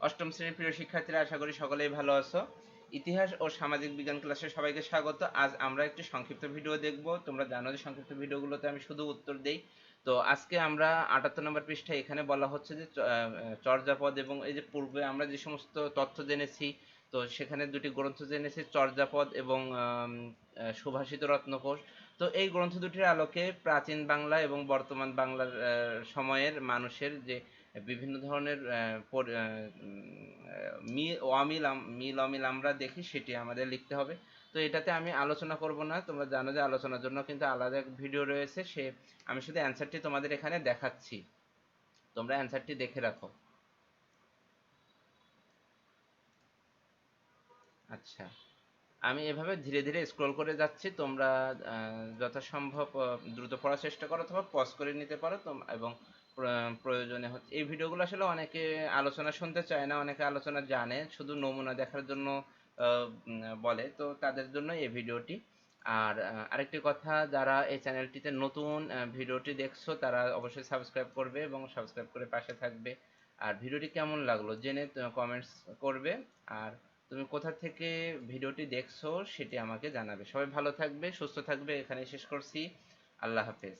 অষ্টম শ্রেণীর প্রিয় শিক্ষার্থীরা, আশা করি সকলেই ভালো আছো। ইতিহাস ও সামাজিক বিজ্ঞান ক্লাসে সবাইকে স্বাগত। আজ আমরা একটি সংক্ষিপ্ত ভিডিও দেখব। তোমরা জানো যে সংক্ষিপ্ত ভিডিওগুলোতে আমি শুধু উত্তর দেই। তো আজকে আমরা 78 নম্বর পৃষ্ঠায় এখানে বলা হচ্ছে যে চর্যাপদ এবং এই যে পূর্বে আমরা যে সমস্ত তথ্য জেনেছি, তো সেখানে দুটি গ্রন্থ জেনেছি, চর্যাপদ এবং সুভাষিত রত্নকোষ। তো এই গ্রন্থ দুটির আলোকে প্রাচীন বাংলা এবং বর্তমান বাংলার সময়ের মানুষের যে বিভিন্ন ধরনের মিল অমিল আমরা দেখি, সেটি আমাদের লিখতে হবে। তো এটাতে আমি আলোচনা করব না, তোমরা জানো যে আলোচনার জন্য কিন্তু আলাদা এক ভিডিও রয়েছে, আমি শুধু অ্যান্সারটি তোমাদের এখানে দেখাচ্ছি, তোমরা অ্যান্সারটি দেখে রাখো। আচ্ছা, আমি এভাবে ধীরে ধীরে স্ক্রল করে যাচ্ছি, তোমরা যথাসম্ভব দ্রুত পড়ার চেষ্টা করো অথবা পজ করে নিতে পারো এবং প্রয়োজনে হচ্ছে এই ভিডিওগুলো আসলে অনেকে আলোচনা শুনতে চায় না, অনেকে আলোচনা জানে, শুধু নমুনা দেখার জন্য বলে, তো তাদের জন্য এই ভিডিওটি। আর আরেকটি কথা, যারা এই চ্যানেলটিতে নতুন ভিডিওটি দেখছো তারা অবশ্যই সাবস্ক্রাইব করবে এবং সাবস্ক্রাইব করে পাশে থাকবে। আর ভিডিওটি কেমন লাগলো জেনে কমেন্টস করবে। আর তুমি কোথা থেকে ভিডিওটি দেখছো সেটি আমাকে জানাবে। সবাই ভালো থাকবে, সুস্থ থাকবে, এখানেই শেষ করছি। আল্লাহ হাফেজ।